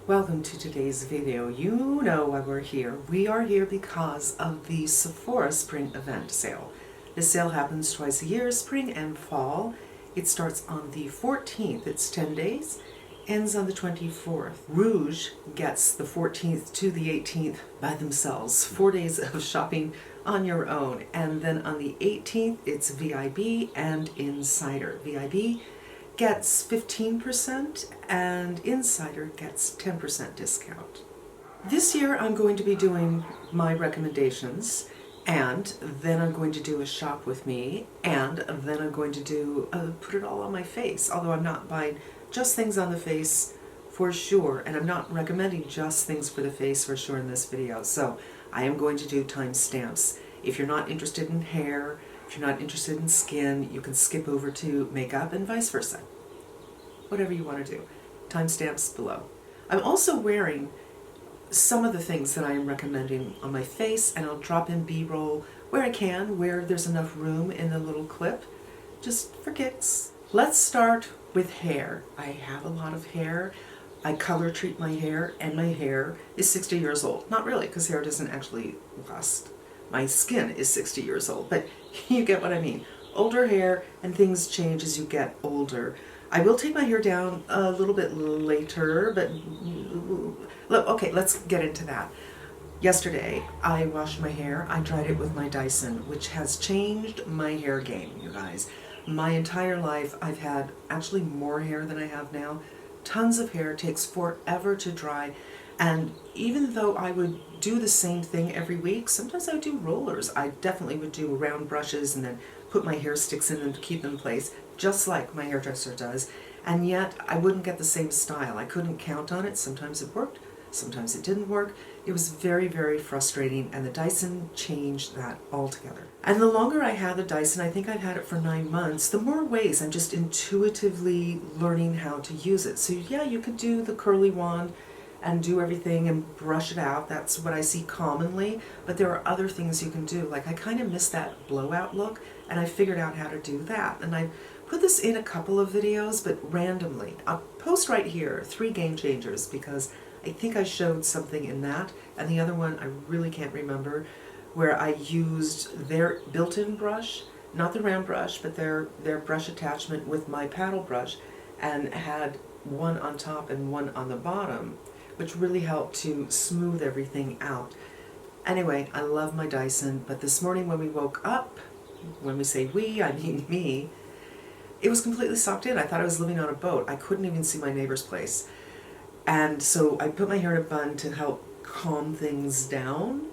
Welcome to today's video. You know why we're here. We are here because of the Sephora Spring Event Sale. This sale happens twice a year, spring and fall. It starts on the 14th, it's 10 days, ends on the 24th. Rouge gets the 14th to the 18th by themselves, 4 days of shopping on your own. And then on the 18th, it's VIB and Insider. VIB gets 15% and Insider gets 10% discount. This year I'm going to be doing my recommendations, and then I'm going to do a shop with me, and then I'm going to do put it all on my face, although I'm not buying just things on the face for sure, and I'm not recommending just things for the face for sure in this video. So I am going to do timestamps. If you're not interested in hair, if you're not interested in skin, you can skip over to makeup and vice versa. Whatever you want to do. Timestamps below. I'm also wearing some of the things that I am recommending on my face, and I'll drop in B-roll where I can, where there's enough room in the little clip, just for kicks. Let's start with hair. I have a lot of hair. I color treat my hair, and my hair is 60 years old. Not really, because hair doesn't actually last. My skin is 60 years old, but you get what I mean. Older hair, and things change as you get older. I will take my hair down a little bit later, but okay, let's get into that. Yesterday, I washed my hair. I dried it with my Dyson, which has changed my hair game, you guys. My entire life, I've had actually more hair than I have now. Tons of hair, takes forever to dry. And even though I would do the same thing every week, sometimes I would do rollers. I definitely would do round brushes and then put my hair sticks in them to keep them in place, just like my hairdresser does. And yet I wouldn't get the same style. I couldn't count on it. Sometimes it worked, sometimes it didn't work. It was very, very frustrating, and the Dyson changed that altogether. And the longer I had the Dyson, I think I've had it for 9 months, the more ways I'm just intuitively learning how to use it. So yeah, you could do the curly wand and do everything and brush it out. That's what I see commonly, but there are other things you can do. Like I kind of miss that blowout look, and I figured out how to do that. And I put this in a couple of videos, but randomly. I'll post right here 3 game changers, because I think I showed something in that, and the other one I really can't remember, where I used their built-in brush, not the round brush, but their brush attachment with my paddle brush, and had one on top and one on the bottom, which really helped to smooth everything out. Anyway, I love my Dyson, but this morning when we woke up, when we say we, I mean me, it was completely socked in. I thought I was living on a boat. I couldn't even see my neighbor's place. And so I put my hair in a bun to help calm things down.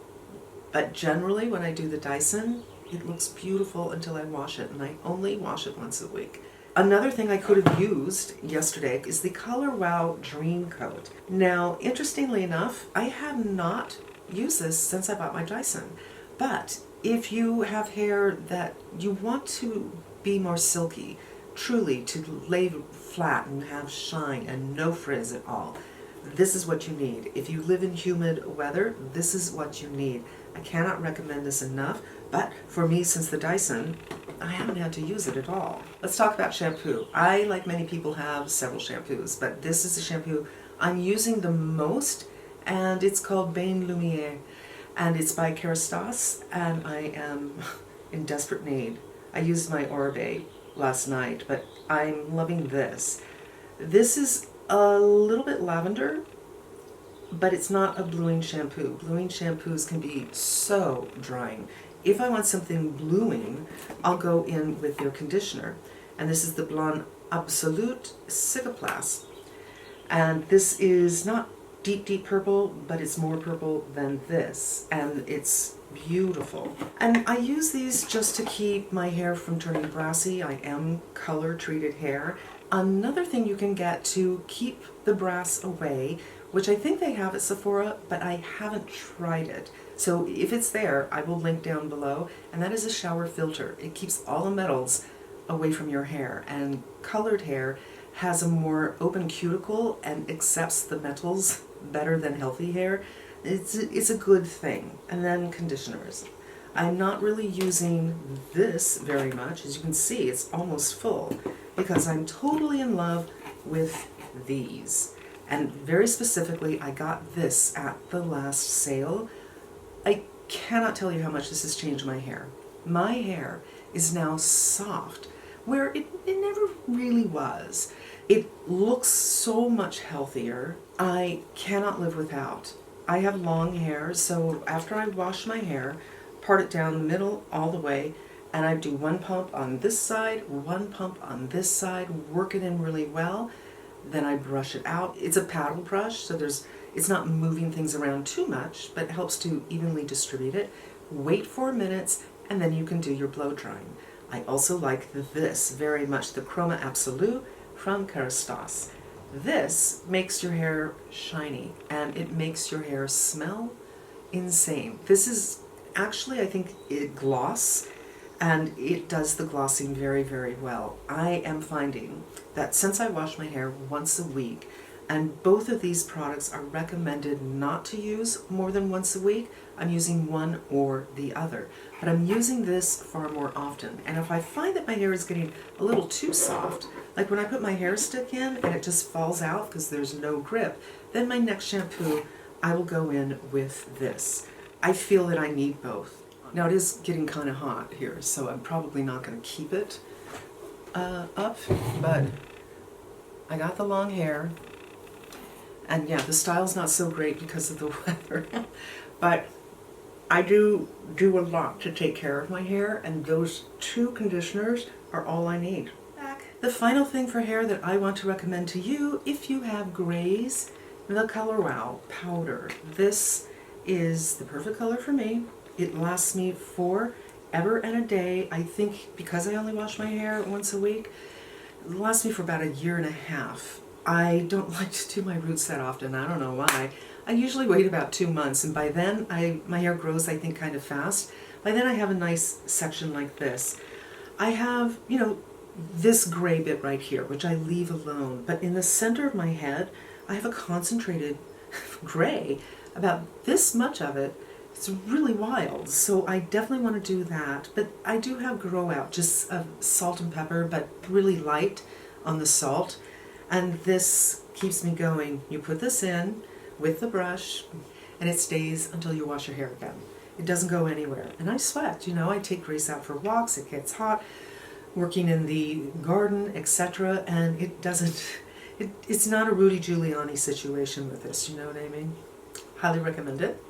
But generally when I do the Dyson, it looks beautiful until I wash it, and I only wash it once a week. Another thing I could have used yesterday is the Color Wow Dream Coat. Now, interestingly enough, I have not used this since I bought my Dyson. But if you have hair that you want to be more silky, truly to lay flat and have shine and no frizz at all, this is what you need. If you live in humid weather, this is what you need. I cannot recommend this enough, but for me, since the Dyson, I haven't had to use it at all. Let's talk about shampoo. I, like many people, have several shampoos, but this is the shampoo I'm using the most, and it's called Bain Lumiere, and it's by Kerastase, and I am in desperate need. I used my Oribe last night, but I'm loving this. This is a little bit lavender, but it's not a bluing shampoo. Bluing shampoos can be so drying. If I want something bluing, I'll go in with their conditioner. And this is the Blonde Absolute Cicaplast. And this is not deep, deep purple, but it's more purple than this. And it's beautiful. And I use these just to keep my hair from turning brassy. I am color treated hair. Another thing you can get to keep the brass away, which I think they have at Sephora, but I haven't tried it. So if it's there, I will link down below, and that is a shower filter. It keeps all the metals away from your hair, and colored hair has a more open cuticle and accepts the metals better than healthy hair. It's a good thing. And then conditioners. I'm not really using this very much. As you can see, it's almost full, because I'm totally in love with these. And very specifically, I got this at the last sale. I cannot tell you how much this has changed my hair. My hair is now soft, where it never really was. It looks so much healthier. I cannot live without. I have long hair, so after I wash my hair, part it down the middle all the way, and I do one pump on this side, one pump on this side, work it in really well, then I brush it out. It's a paddle brush, so it's not moving things around too much, but it helps to evenly distribute it. Wait 4 minutes, and then you can do your blow drying. I also like this very much, the Chroma Absolute from CORRECTOR. This makes your hair shiny, and it makes your hair smell insane. This is actually, I think, it gloss, and it does the glossing very, very well. I am finding that since I wash my hair once a week, and both of these products are recommended not to use more than once a week, I'm using one or the other. But I'm using this far more often. And if I find that my hair is getting a little too soft, like when I put my hair stick in and it just falls out because there's no grip, then my next shampoo, I will go in with this. I feel that I need both. Now it is getting kind of hot here, so I'm probably not going to keep it up, but I got the long hair. And yeah, the style's not so great because of the weather, but I do a lot to take care of my hair, and those two conditioners are all I need. The final thing for hair that I want to recommend to you, if you have grays, the Color Wow powder. This is the perfect color for me. It lasts me forever and a day. I think because I only wash my hair once a week, it lasts me for about 1.5 years. I don't like to do my roots that often. I don't know why. I usually wait about 2 months, and by then my hair grows, I think, kind of fast. By then I have a nice section like this. I have, this gray bit right here, which I leave alone, but in the center of my head, I have a concentrated gray, about this much of it. It's really wild, so I definitely want to do that. But I do have grow out, just salt and pepper, but really light on the salt. And this keeps me going. You put this in with the brush, and it stays until you wash your hair again. It doesn't go anywhere. And I sweat, I take Grace out for walks, it gets hot, working in the garden, etc. And it doesn't, it's not a Rudy Giuliani situation with this, you know what I mean? Highly recommend it.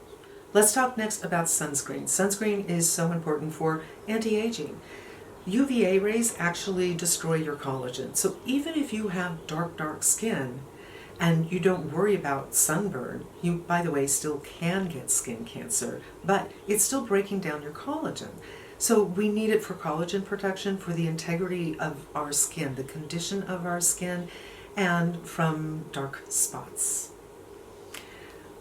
Let's talk next about sunscreen. Sunscreen is so important for anti-aging. UVA rays actually destroy your collagen. So even if you have dark skin and you don't worry about sunburn, you, by the way, still can get skin cancer, but it's still breaking down your collagen. So we need it for collagen protection, for the integrity of our skin, the condition of our skin, and from dark spots.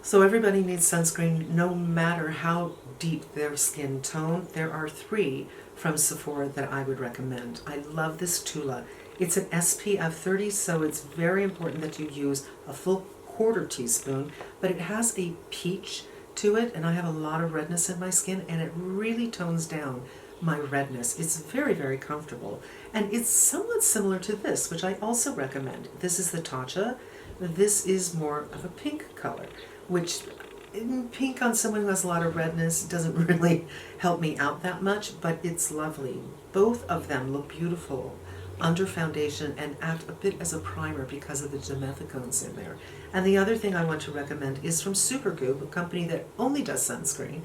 So everybody needs sunscreen, no matter how deep their skin tone. There are 3 from Sephora that I would recommend. I love this Tula. It's an SPF 30, so it's very important that you use a full 1/4 teaspoon, but it has a peach to it, and I have a lot of redness in my skin, and it really tones down my redness. It's very, very comfortable, and it's somewhat similar to this, which I also recommend. This is the Tatcha. This is more of a pink color, which pink on someone who has a lot of redness doesn't really help me out that much, but it's lovely. Both of them look beautiful under foundation and act a bit as a primer because of the dimethicones in there. And the other thing I want to recommend is from Supergoop, a company that only does sunscreen,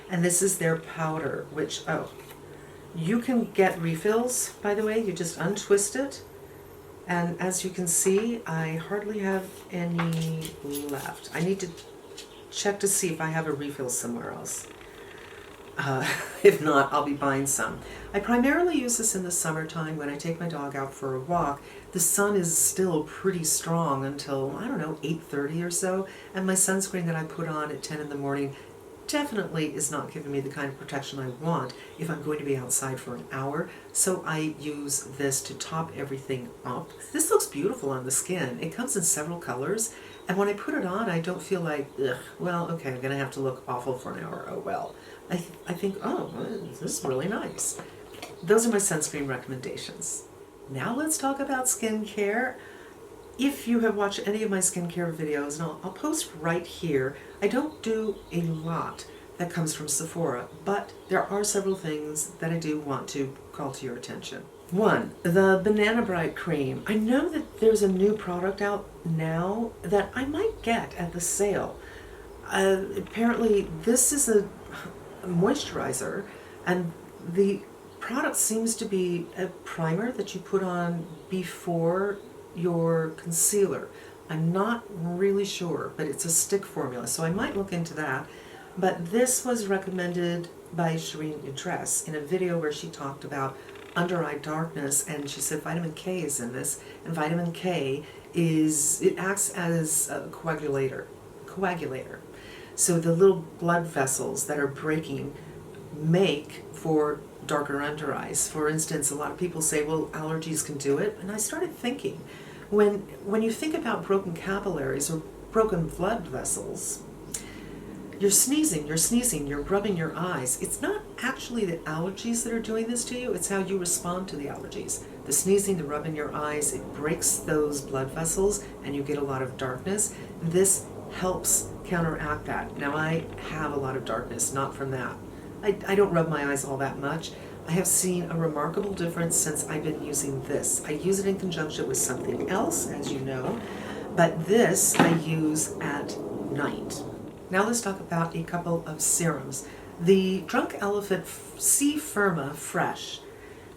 and this is their powder, which, you can get refills, by the way. You just untwist it, and as you can see, I hardly have any left. I need to check to see if I have a refill somewhere else. If not, I'll be buying some. I primarily use this in the summertime when I take my dog out for a walk. The sun is still pretty strong until, 8:30 or so, and my sunscreen that I put on at 10 in the morning definitely is not giving me the kind of protection I want if I'm going to be outside for an hour, so I use this to top everything up. This looks beautiful on the skin. It comes in several colors, and when I put it on, I don't feel like, ugh, well, okay, I'm going to have to look awful for an hour. Oh, well. I think, oh, this is really nice. Those are my sunscreen recommendations. Now let's talk about skincare. if you have watched any of my skincare videos, and I'll post right here, I don't do a lot that comes from Sephora, but there are several things that I do want to call to your attention. One, the Banana Bright Cream. I know that there's a new product out now that I might get at the sale. Apparently this is a moisturizer, and the product seems to be a primer that you put on before your concealer. I'm not really sure, but it's a stick formula, so I might look into that. But this was recommended by Shireen Idress in a video where she talked about under eye darkness, and she said vitamin K is in this, and vitamin K it acts as a coagulator. So the little blood vessels that are breaking make for darker under eyes. For instance, a lot of people say, well, allergies can do it, and I started thinking, when you think about broken capillaries or broken blood vessels, you're sneezing, you're rubbing your eyes. It's not actually the allergies that are doing this to you, it's how you respond to the allergies. The sneezing, the rubbing your eyes, it breaks those blood vessels and you get a lot of darkness. This helps counteract that. Now, I have a lot of darkness, not from that. I don't rub my eyes all that much. I have seen a remarkable difference since I've been using this. I use it in conjunction with something else, as you know, but this I use at night. Now let's talk about a couple of serums. The Drunk Elephant C Firma Fresh.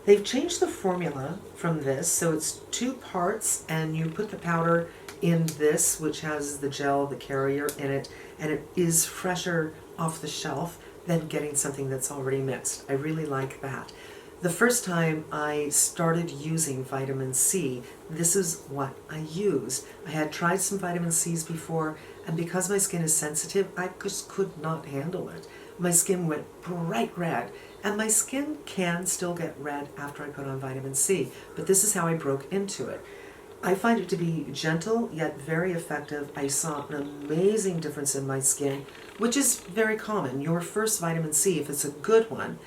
They've changed the formula from this, so it's 2 parts, and you put the powder in this, which has the gel, the carrier in it, and it is fresher off the shelf than getting something that's already mixed. I really like that. The first time I started using vitamin C, this is what I used. I had tried some vitamin C's before, and because my skin is sensitive, I just could not handle it. My skin went bright red, and my skin can still get red after I put on vitamin C, but this is how I broke into it. I find it to be gentle, yet very effective. I saw an amazing difference in my skin, which is very common. Your first vitamin C, if it's a good one,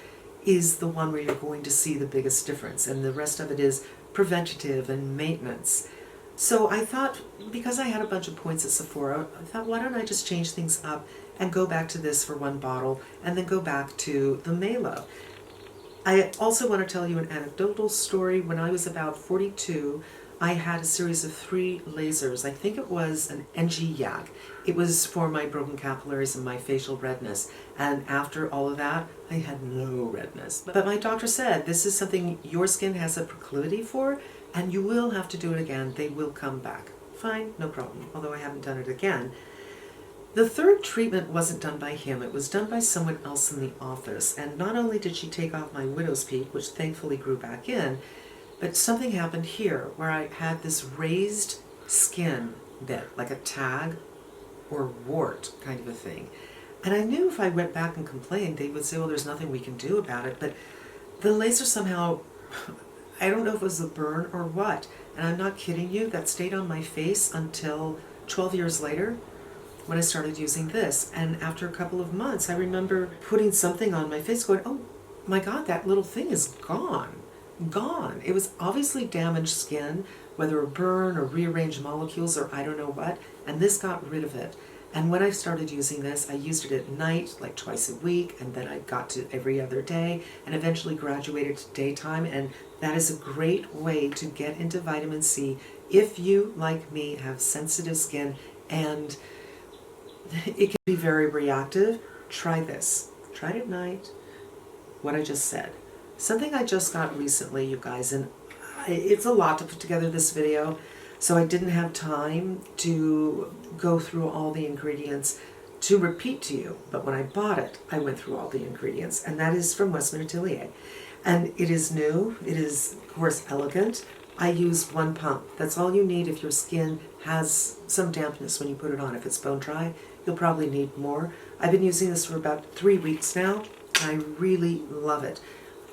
is the one where you're going to see the biggest difference, and the rest of it is preventative and maintenance. So I thought, because I had a bunch of points at Sephora, I thought, why don't I just change things up and go back to this for 1 bottle, and then go back to the Malo. I also want to tell you an anecdotal story. When I was about 42, I had a series of 3 lasers. I think it was an NG Yak. It was for my broken capillaries and my facial redness. And after all of that, I had no redness. But my doctor said, this is something your skin has a proclivity for, and you will have to do it again. They will come back. Fine, no problem, although I haven't done it again. The 3rd treatment wasn't done by him. It was done by someone else in the office. And not only did she take off my widow's peak, which thankfully grew back in, but something happened here where I had this raised skin bit, like a tag or wart kind of a thing. And I knew if I went back and complained, they would say, well, there's nothing we can do about it. But the laser somehow, I don't know if it was a burn or what, and I'm not kidding you, that stayed on my face until 12 years later when I started using this. And after a couple of months, I remember putting something on my face going, oh my God, that little thing is gone. Gone. It was obviously damaged skin, whether a burn or rearranged molecules or I don't know what, and this got rid of it. And when I started using this, I used it at night, like twice a week, and then I got to every other day, and eventually graduated to daytime, and that is a great way to get into vitamin C if you, like me, have sensitive skin and it can be very reactive. Try this. Try it at night, what I just said. Something I just got recently, you guys, and it's a lot to put together this video, so I didn't have time to go through all the ingredients to repeat to you, but when I bought it, I went through all the ingredients, and that is from Westman Atelier. And it is new, it is, of course, elegant. I use 1 pump. That's all you need if your skin has some dampness when you put it on. If it's bone dry, you'll probably need more. I've been using this for about 3 weeks now, and I really love it.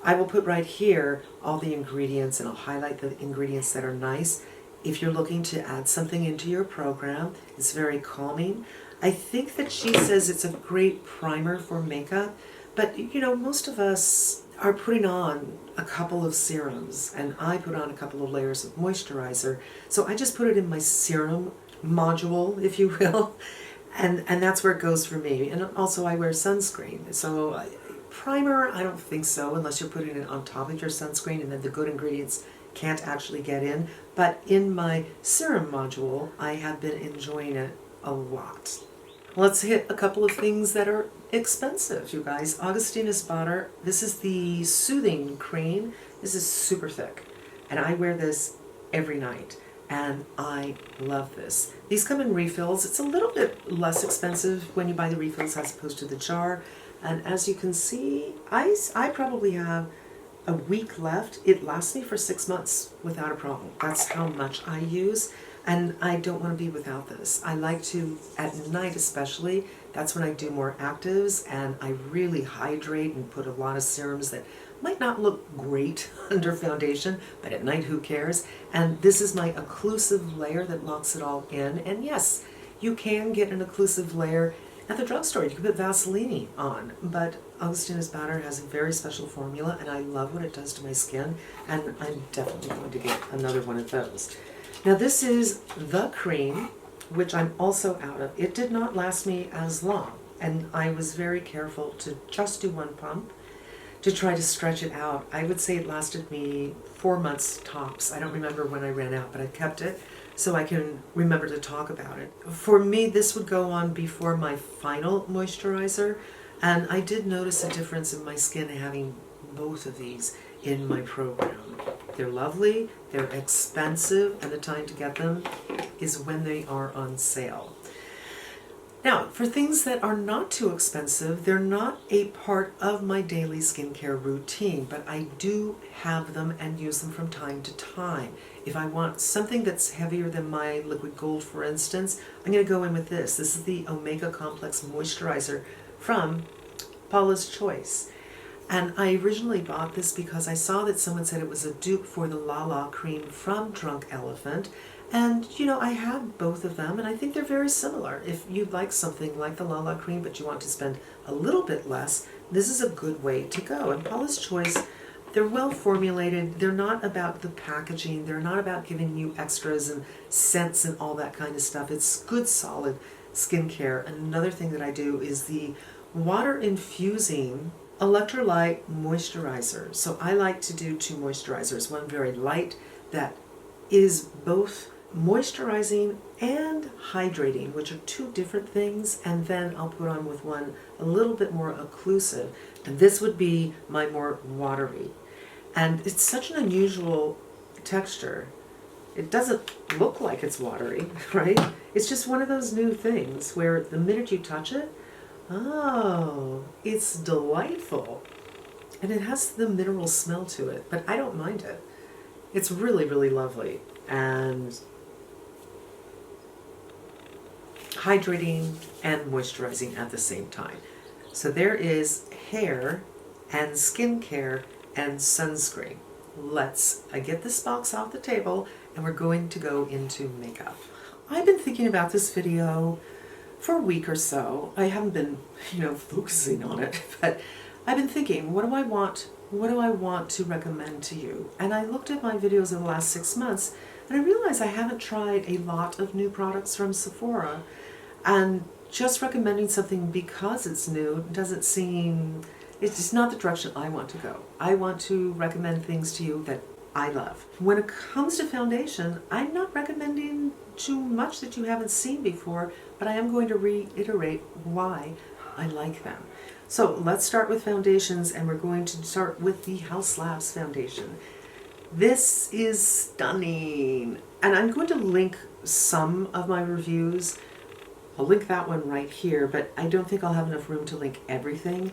I will put right here all the ingredients, and I'll highlight the ingredients that are nice. If you're looking to add something into your program, it's very calming. I think that she says it's a great primer for makeup, But you know, most of us are putting on a couple of serums, and I put on a couple of layers of moisturizer. So I just put it in my serum module, if you will, and that's where it goes for me. And also I wear sunscreen. So primer, I don't think so, unless you're putting it on top of your sunscreen and then the good ingredients can't actually get in. But in my serum module, I have been enjoying it a lot. Let's hit a couple of things that are expensive, you guys. Augustinus Bader, this is the Soothing Cream. This is super thick, and I wear this every night, and I love this. These come in refills. It's a little bit less expensive when you buy the refills as opposed to the jar, and as you can see, I probably have a week left. It lasts me for 6 months without a problem. That's how much I use. And I don't want to be without this. I like to, at night especially, that's when I do more actives, and I really hydrate and put a lot of serums that might not look great under foundation, but at night who cares? And this is my occlusive layer that locks it all in. And yes, you can get an occlusive layer at the drugstore. You can put Vaseline on, but Augustinus Bader has a very special formula, and I love what it does to my skin, and I'm definitely going to get another one of those. Now this is the cream, which I'm also out of. It did not last me as long, and I was very careful to just do one pump to try to stretch it out. I would say it lasted me 4 months tops. I don't remember when I ran out, but I kept it so I can remember to talk about it. For me, this would go on before my final moisturizer, and I did notice a difference in my skin having both of these in my program. They're lovely, they're expensive, and the time to get them is when they are on sale. Now, for things that are not too expensive, they're not a part of my daily skincare routine, but I do have them and use them from time to time. If I want something that's heavier than my liquid gold, for instance, I'm going to go in with this. This is the Omega Complex Moisturizer from Paula's Choice. And I originally bought this because I saw that someone said it was a dupe for the Lala cream from Drunk Elephant. And, you know, I had both of them, and I think they're very similar. If you'd like something like the Lala cream, but you want to spend a little bit less, this is a good way to go. And Paula's Choice, they're well formulated. They're not about the packaging. They're not about giving you extras and scents and all that kind of stuff. It's good, solid skincare. Another thing that I do is the water infusing electrolyte moisturizer. So I like to do 2 moisturizers, one very light that is both moisturizing and hydrating, which are 2 different things, and then I'll put on with one a little bit more occlusive, and this would be my more watery. And it's such an unusual texture. It doesn't look like it's watery, right? It's just one of those new things where the minute you touch it, oh, it's delightful. And it has the mineral smell to it, but I don't mind it. It's really, really lovely and hydrating and moisturizing at the same time. So there is hair and skincare and sunscreen. Let's get this box off the table, and we're going to go into makeup. I've been thinking about this video for a week or so. I haven't been, focusing on it, but I've been thinking, what do I want? What do I want to recommend to you? And I looked at my videos in the last 6 months, and I realized I haven't tried a lot of new products from Sephora, and just recommending something because it's new doesn't seem, it's just not the direction I want to go. I want to recommend things to you that I love. When it comes to foundation, I'm not recommending too much that you haven't seen before, but I am going to reiterate why I like them. So let's start with foundations, and we're going to start with the House Labs foundation. This is stunning, and I'm going to link some of my reviews. I'll link that one right here, but I don't think I'll have enough room to link everything.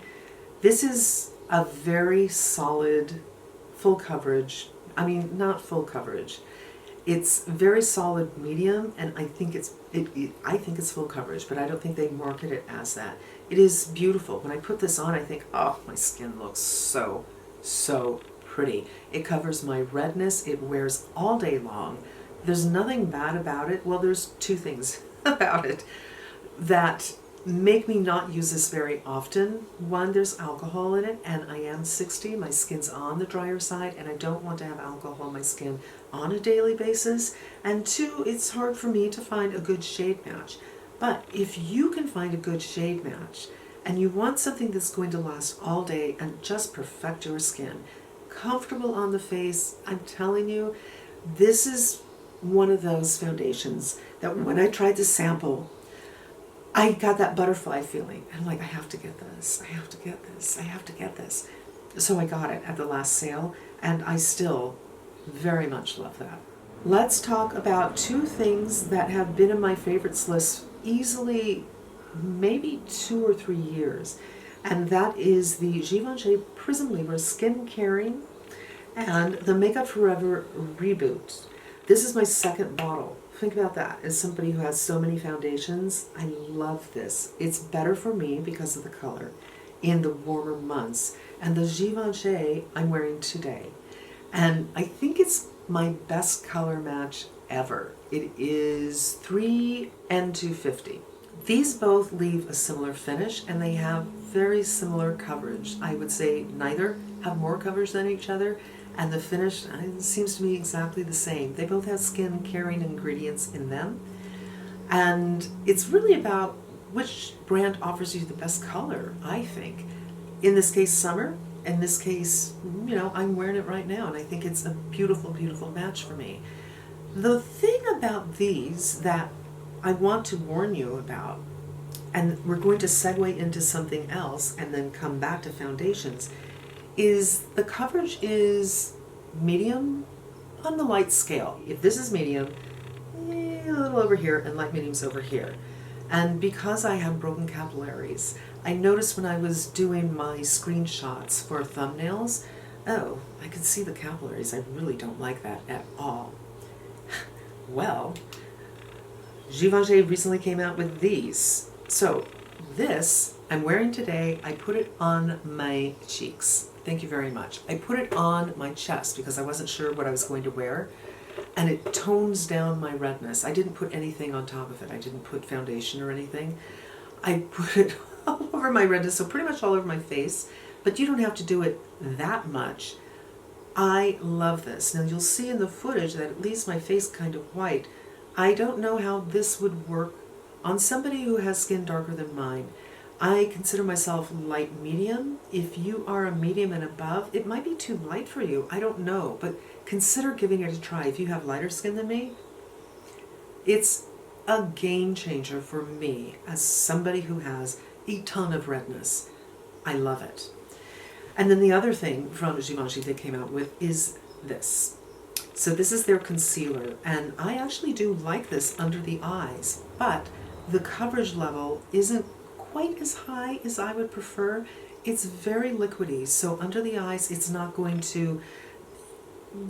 This is a very solid, full coverage. I mean, not full coverage. It's very solid medium, and I think it's full coverage, but I don't think they market it as that. It is beautiful. When I put this on, I think, oh, my skin looks so, so pretty. It covers my redness. It wears all day long. There's nothing bad about it. Well, there's 2 things about it that make me not use this very often. One, there's alcohol in it, and I am 60, my skin's on the drier side, and I don't want to have alcohol on my skin on a daily basis. And two, it's hard for me to find a good shade match. But if you can find a good shade match, and you want something that's going to last all day and just perfect your skin, comfortable on the face, I'm telling you, this is one of those foundations that when I tried to sample, I got that butterfly feeling. I'm like, I have to get this, I have to get this, I have to get this. So I got it at the last sale, and I still very much love that. Let's talk about two things that have been in my favorites list easily maybe 2 or 3 years. And that is the Givenchy Prism Libre Skin Caring and the Makeup Forever Reboot. This is my second bottle. Think about that. As somebody who has so many foundations, I love this. It's better for me because of the color in the warmer months. And the Givenchy I'm wearing today. And I think it's my best color match ever. It is 3N250. These both leave a similar finish, and they have very similar coverage. I would say neither have more coverage than each other, and the finish seems to me exactly the same. They both have skin caring ingredients in them, and it's really about which brand offers you the best color, I think. In this case, summer. In this case, you know, I'm wearing it right now, and I think it's a beautiful, beautiful match for me. The thing about these that I want to warn you about, and we're going to segue into something else and then come back to foundations, is the coverage is medium on the light scale. If this is medium, a little over here, and light medium's over here. And because I have broken capillaries, I noticed when I was doing my screenshots for thumbnails, oh, I could see the capillaries. I really don't like that at all. Well, Givenchy recently came out with these. So this I'm wearing today. I put it on my cheeks. Thank you very much. I put it on my chest because I wasn't sure what I was going to wear, and it tones down my redness. I didn't put anything on top of it. I didn't put foundation or anything. I put it all over my redness, so pretty much all over my face, but you don't have to do it that much. I love this. Now you'll see in the footage that it leaves my face kind of white. I don't know how this would work on somebody who has skin darker than mine. I consider myself light medium. If you are a medium and above, it might be too light for you. I don't know, but consider giving it a try. If you have lighter skin than me, it's a game changer for me as somebody who has a ton of redness. I love it. And then the other thing from Givenchy they came out with is this. So this is their concealer, and I actually do like this under the eyes, but the coverage level isn't quite as high as I would prefer. It's very liquidy, so under the eyes it's not going to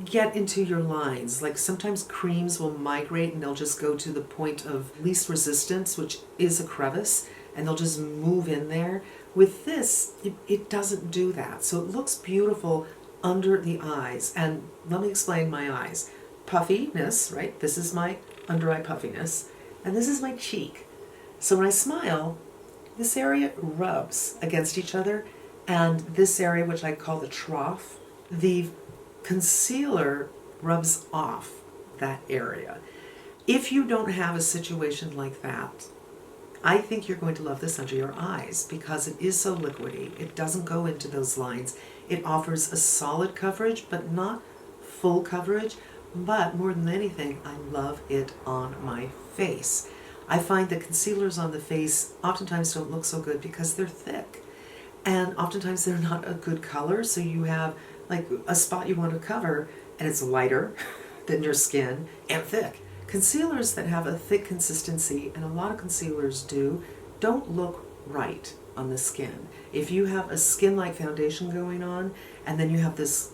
get into your lines. Like sometimes creams will migrate and they'll just go to the point of least resistance, which is a crevice, and they'll just move in there. With this, it doesn't do that. So it looks beautiful under the eyes. And let me explain my eyes. Puffiness, right? This is my under eye puffiness, and this is my cheek. So when I smile, this area rubs against each other, and this area, which I call the trough, the concealer rubs off that area. If you don't have a situation like that, I think you're going to love this under your eyes because it is so liquidy. It doesn't go into those lines. It offers a solid coverage, but not full coverage. But more than anything, I love it on my face. I find that concealers on the face oftentimes don't look so good because they're thick. And oftentimes they're not a good color, so you have like a spot you want to cover and it's lighter than your skin and thick. Concealers that have a thick consistency, and a lot of concealers do, don't look right on the skin. If you have a skin-like foundation going on and then you have this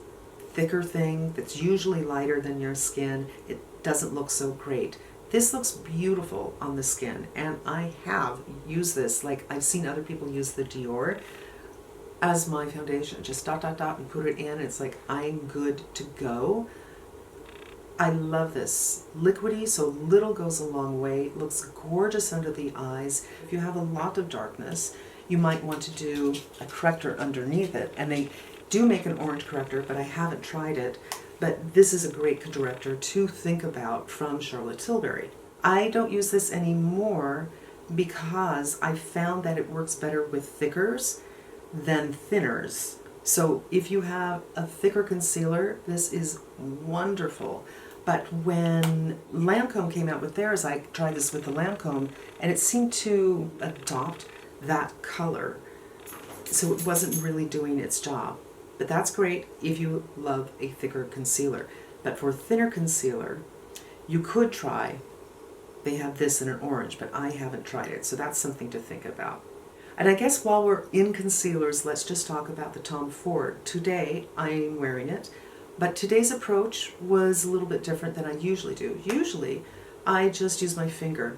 thicker thing that's usually lighter than your skin, it doesn't look so great. This looks beautiful on the skin, and I have used this. Like I've seen other people use the Dior as my foundation. Just dot, dot, dot, and put it in. It's like I'm good to go. I love this. Liquidy, so little goes a long way. Looks gorgeous under the eyes. If you have a lot of darkness, you might want to do a corrector underneath it. And they do make an orange corrector, but I haven't tried it. But this is a great corrector to think about from Charlotte Tilbury. I don't use this anymore because I found that it works better with thickers than thinners. So if you have a thicker concealer, this is wonderful. But when Lancome came out with theirs, I tried this with the Lancome, and it seemed to adopt that color. So it wasn't really doing its job. But that's great if you love a thicker concealer. But for thinner concealer, you could try, they have this in an orange, but I haven't tried it. So that's something to think about. And I guess while we're in concealers, let's just talk about the Tom Ford. Today, I'm wearing it. But today's approach was a little bit different than I usually do. Usually, I just use my finger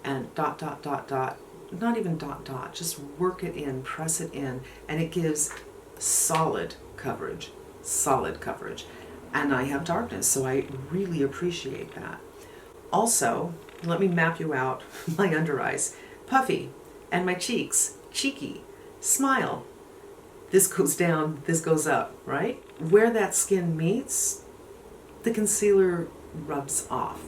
and dot, dot, dot, dot, not even dot, dot, just work it in, press it in, and it gives solid coverage, solid coverage. And I have darkness, so I really appreciate that. Also, let me map you out my under eyes. Puffy, and my cheeks, cheeky, smile. This goes down, this goes up, right? Where that skin meets, the concealer rubs off.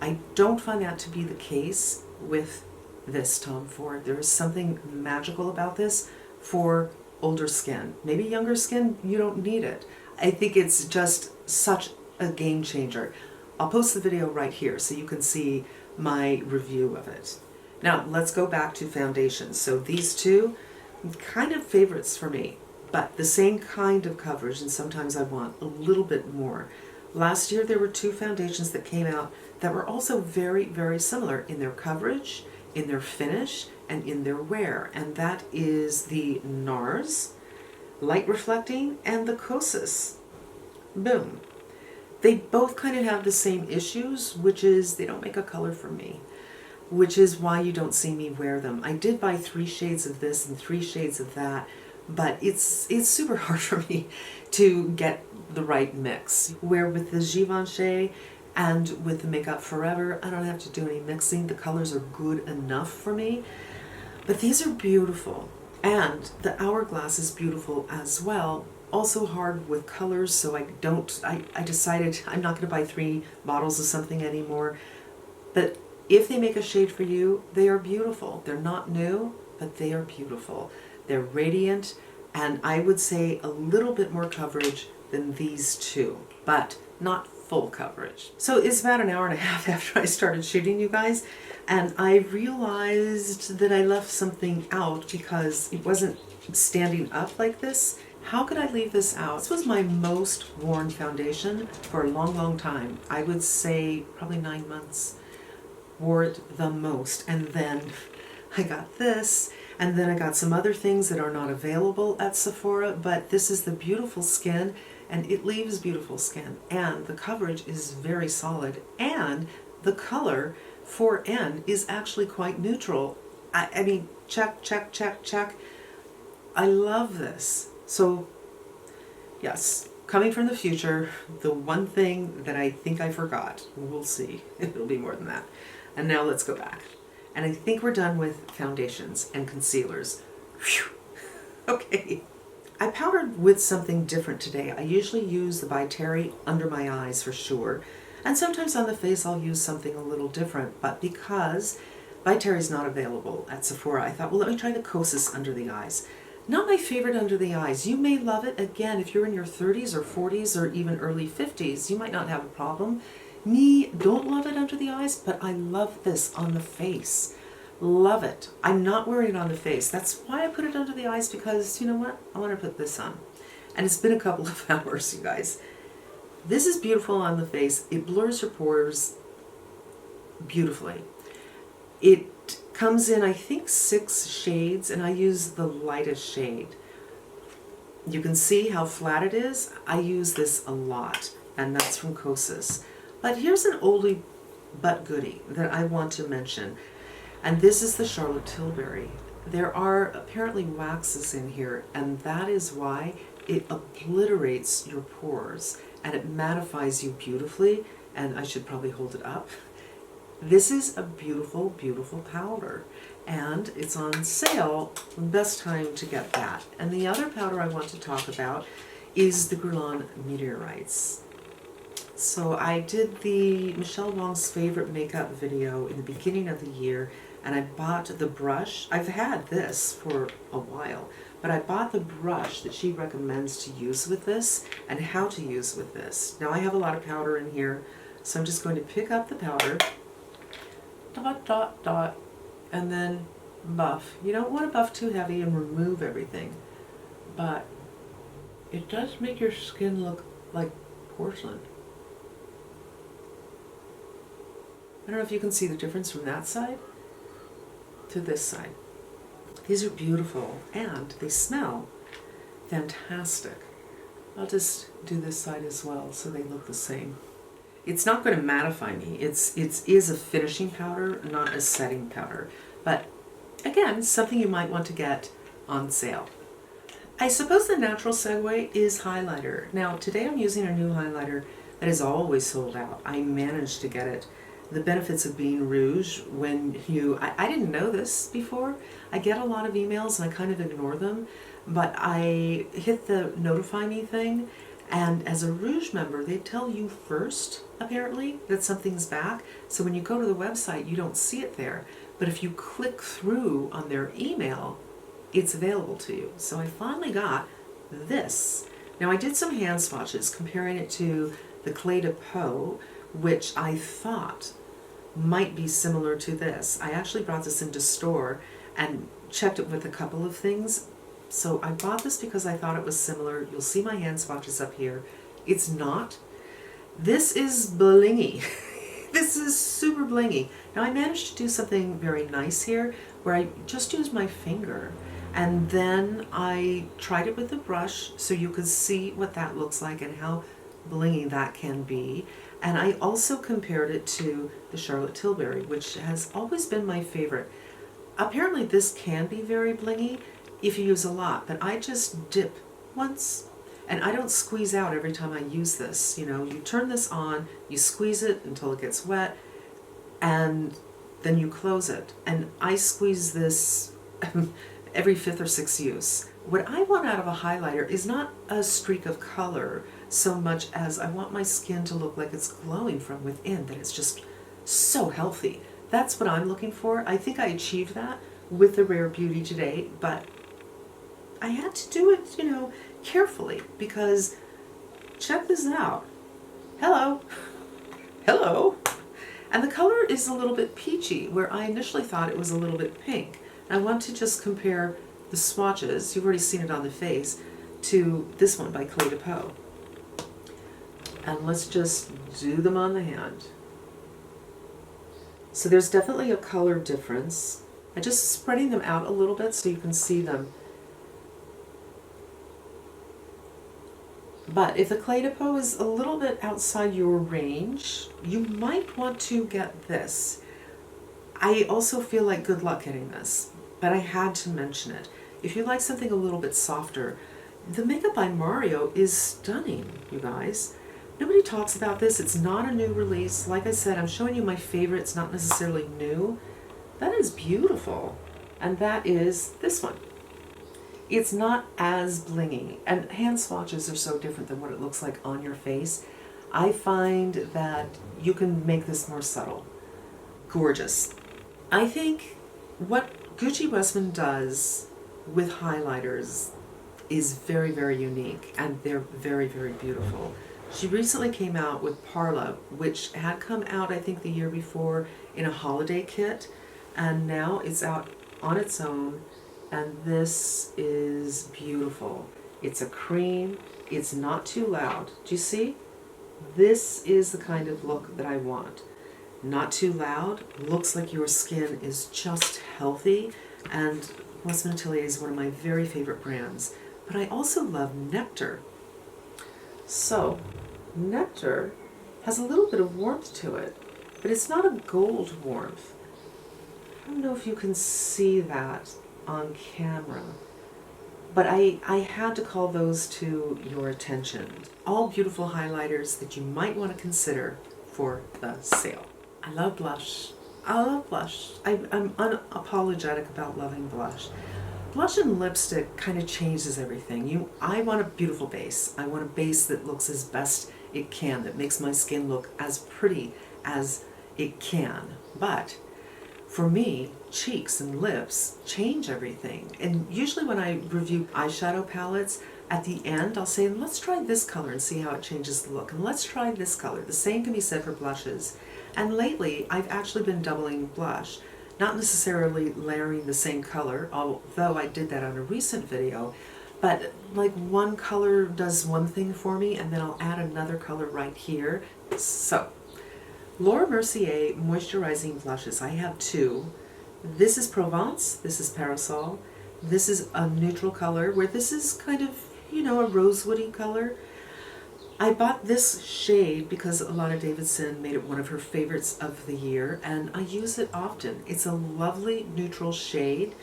I don't find that to be the case with this Tom Ford. There is something magical about this for older skin. Maybe younger skin, you don't need it. I think it's just such a game changer. I'll post the video right here so you can see my review of it. Now let's go back to foundations. So these two, kind of favorites for me, but the same kind of coverage, and sometimes I want a little bit more. Last year there were two foundations that came out that were also very, very similar in their coverage, in their finish, and in their wear, and that is the NARS, Light Reflecting, and the Kosas. Boom. They both kind of have the same issues, which is they don't make a color for me, which is why you don't see me wear them. I did buy 3 shades of this and 3 shades of that, but it's super hard for me to get the right mix. Where with the Givenchy and with the Makeup Forever, I don't have to do any mixing. The colors are good enough for me. But these are beautiful. And the Hourglass is beautiful as well. Also hard with colors, so I decided I'm not going to buy 3 bottles of something anymore. But if they make a shade for you, they are beautiful. They're not new, but they are beautiful. They're radiant, and I would say a little bit more coverage than these two, but not full coverage. So it's about an hour and a half after I started shooting, you guys, and I realized that I left something out because it wasn't standing up like this. How could I leave this out? This was my most worn foundation for a long, long time. I would say probably 9 months. Wore it the most, and then I got this, and then I got some other things that are not available at Sephora, but this is the beautiful skin, and it leaves beautiful skin, and the coverage is very solid, and the color 4N is actually quite neutral. I mean, check, check, check, check. I love this. So yes, coming from the future, the one thing that I think I forgot, we'll see, it'll be more than that. And now let's go back. And I think we're done with foundations and concealers. Whew. Okay. I powdered with something different today. I usually use the By Terry under my eyes for sure. And sometimes on the face I'll use something a little different. But because By Terry's not available at Sephora, I thought, well, let me try the Kosas under the eyes. Not my favorite under the eyes. You may love it. Again, if you're in your 30s or 40s or even early 50s, you might not have a problem. Me, don't love it under the eyes, but I love this on the face. Love it. I'm not wearing it on the face. That's why I put it under the eyes, because you know what? I want to put this on. And it's been a couple of hours, you guys. This is beautiful on the face. It blurs your pores beautifully. It comes in, I think, 6 shades, and I use the lightest shade. You can see how flat it is. I use this a lot, and that's from Kosas. But here's an oldie but goodie that I want to mention, and this is the Charlotte Tilbury. There are apparently waxes in here, and that is why it obliterates your pores and it mattifies you beautifully. and I should probably hold it up. This is a beautiful, beautiful powder, and it's on sale. Best time to get that. And the other powder I want to talk about is the Guerlain Meteorites. So I did the Michelle Wong's favorite makeup video in the beginning of the year, and I bought the brush. I've had this for a while, but I bought the brush that she recommends to use with this and how to use with this. Now I have a lot of powder in here, so I'm just going to pick up the powder, dot, dot, dot, and then buff. You don't want to buff too heavy and remove everything, but it does make your skin look like porcelain. I don't know if you can see the difference from that side to this side. These are beautiful and they smell fantastic. I'll just do this side as well so they look the same. It's not going to mattify me. It is a finishing powder, not a setting powder. But again, something you might want to get on sale. I suppose the natural segue is highlighter. Now today I'm using a new highlighter that is always sold out. I managed to get it. The benefits of being rouge when you, I didn't know this before. I get a lot of emails and I kind of ignore them, but I hit the notify me thing, and as a rouge member they tell you first apparently that something's back, so when you go to the website you don't see it there, but if you click through on their email it's available to you. So I finally got this. Now I did some hand swatches comparing it to the Clé de Peau, which I thought might be similar to this. I actually brought this into store and checked it with a couple of things. So I bought this because I thought it was similar. You'll see my hand swatches up here. It's not. This is blingy. This is super blingy. Now I managed to do something very nice here where I just used my finger and then I tried it with the brush so you could see what that looks like and how blingy that can be. And I also compared it to the Charlotte Tilbury, which has always been my favorite. Apparently this can be very blingy if you use a lot, but I just dip once and I don't squeeze out every time I use this. You know, you turn this on, you squeeze it until it gets wet, and then you close it. And I squeeze this every 5th or 6th use. What I want out of a highlighter is not a streak of color so much as I want my skin to look like it's glowing from within, that it's just so healthy. That's what I'm looking for. I think I achieved that with the Rare Beauty today, but I had to do it, you know, carefully, because check this out. Hello. Hello. And the color is a little bit peachy, where I initially thought it was a little bit pink. I want to just compare the swatches, you've already seen it on the face, to this one by Clé de Peau. And let's just do them on the hand. So there's definitely a color difference. I'm just spreading them out a little bit so you can see them. But if the Clé de Peau is a little bit outside your range, you might want to get this. I also feel like good luck getting this, but I had to mention it. If you like something a little bit softer, the makeup by Mario is stunning, you guys. Nobody talks about this. It's not a new release. Like I said, I'm showing you my favorite. It's not necessarily new. That is beautiful. And that is this one. It's not as blingy. And hand swatches are so different than what it looks like on your face. I find that you can make this more subtle. Gorgeous. I think what Gucci Westman does with highlighters is very, very unique, and they're very, very beautiful. She recently came out with Parla, which had come out, I think, the year before in a holiday kit, and now it's out on its own, and this is beautiful. It's a cream, it's not too loud. Do you see? This is the kind of look that I want. Not too loud, looks like your skin is just healthy, and Westman Atelier is one of my very favorite brands. But I also love Nectar. So, Nectar has a little bit of warmth to it, but it's not a gold warmth. I don't know if you can see that on camera, but I had to call those to your attention. All beautiful highlighters that you might want to consider for the sale. I love blush. I love blush. I'm unapologetic about loving blush. Blush and lipstick kind of changes everything. I want a beautiful base. I want a base that looks as best it can, that makes my skin look as pretty as it can. But for me, cheeks and lips change everything. And usually when I review eyeshadow palettes, at the end I'll say, let's try this color and see how it changes the look. And let's try this color. The same can be said for blushes. And lately I've actually been doubling blush. Not necessarily layering the same color, although I did that on a recent video, but like one color does one thing for me and then I'll add another color right here. So, Laura Mercier moisturizing blushes. I have two. This is Provence, this is Parasol. This is a neutral color where this is kind of, you know, a rosewoody color. I bought this shade because Alana Davidson made it one of her favorites of the year, and I use it often. It's a lovely neutral shade,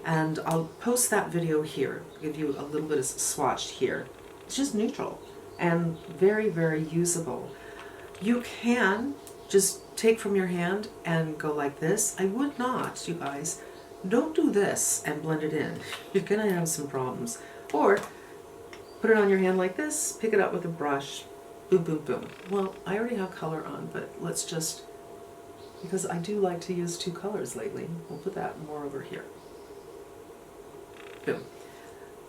and I'll post that video here, give you a little bit of swatch here. It's just neutral and very, very usable. You can just take from your hand and go like this. I would not, you guys. Don't do this and blend it in. You're gonna have some problems. Or put it on your hand like this, pick it up with a brush, boom, boom, boom. Well, I already have color on, but let's just, because I do like to use two colors lately, we'll put that more over here. Boom.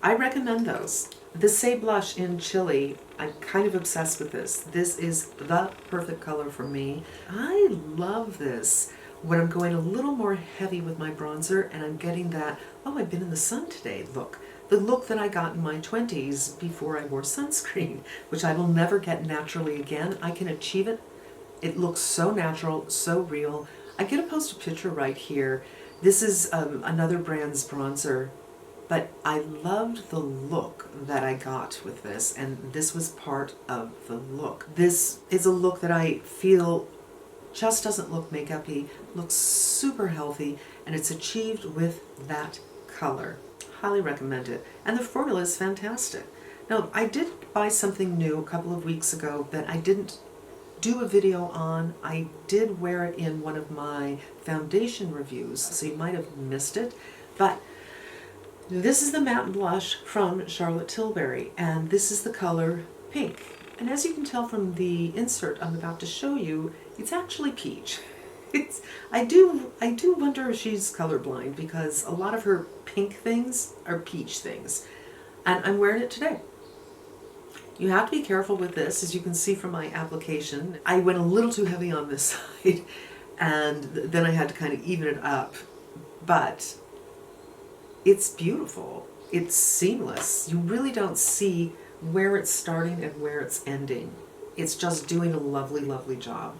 I recommend those. The Say Blush in Chili, I'm kind of obsessed with this. This is the perfect color for me. I love this when I'm going a little more heavy with my bronzer and I'm getting that, oh, I've been in the sun today look. The look that I got in my 20s before I wore sunscreen, which I will never get naturally again. I can achieve it. It looks so natural, so real. I'm going to post a picture right here. This is another brand's bronzer, but I loved the look that I got with this, and this was part of the look. This is a look that I feel just doesn't look makeup-y, looks super healthy, and it's achieved with that color. Highly recommend it. And the formula is fantastic. Now, I did buy something new a couple of weeks ago that I didn't do a video on. I did wear it in one of my foundation reviews, so you might have missed it. But this is the matte blush from Charlotte Tilbury, and this is the color Pink. And as you can tell from the insert I'm about to show you, it's actually peach. I do wonder if she's colorblind, because a lot of her pink things are peach things. And I'm wearing it today. You have to be careful with this, as you can see from my application. I went a little too heavy on this side, and then I had to kind of even it up. But it's beautiful. It's seamless. You really don't see where it's starting and where it's ending. It's just doing a lovely, lovely job.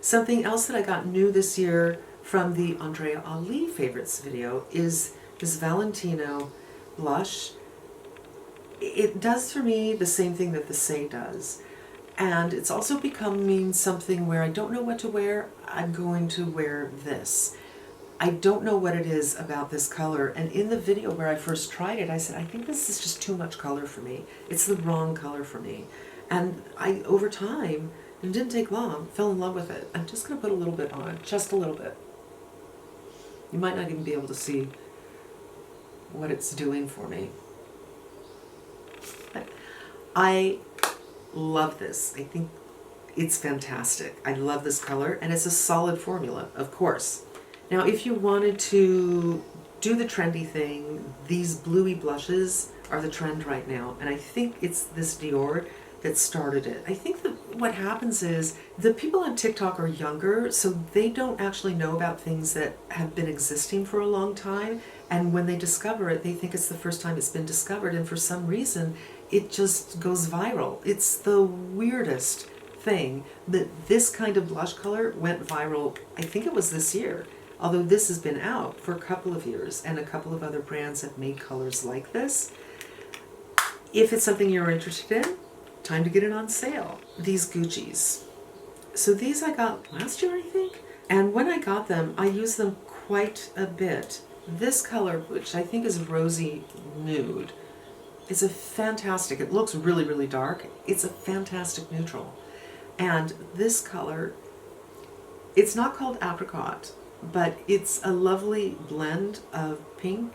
Something else that I got new this year from the Andrea Ali favorites video is this Valentino blush. It does for me the same thing that the Say does. And it's also becoming something where I don't know what to wear. I'm going to wear this. I don't know what it is about this color. And in the video where I first tried it, I said, I think this is just too much color for me. It's the wrong color for me. And over time, it didn't take long, fell in love with it. I'm just going to put a little bit on, just a little bit. You might not even be able to see what it's doing for me. But I love this. I think it's fantastic. I love this color, and it's a solid formula, of course. Now, if you wanted to do the trendy thing, these bluey blushes are the trend right now, and I think it's this Dior that started it. I think that what happens is the people on TikTok are younger, so they don't actually know about things that have been existing for a long time, and when they discover it, they think it's the first time it's been discovered, and for some reason, it just goes viral. It's the weirdest thing that this kind of blush color went viral. I think it was this year, although this has been out for a couple of years, and a couple of other brands have made colors like this. If it's something you're interested in, time to get it on sale. These Gucci's. So these I got last year, I think. And when I got them, I used them quite a bit. This color, which I think is rosy nude, is a it looks really, really dark. It's a fantastic neutral. And this color It's not called apricot, but it's a lovely blend of pink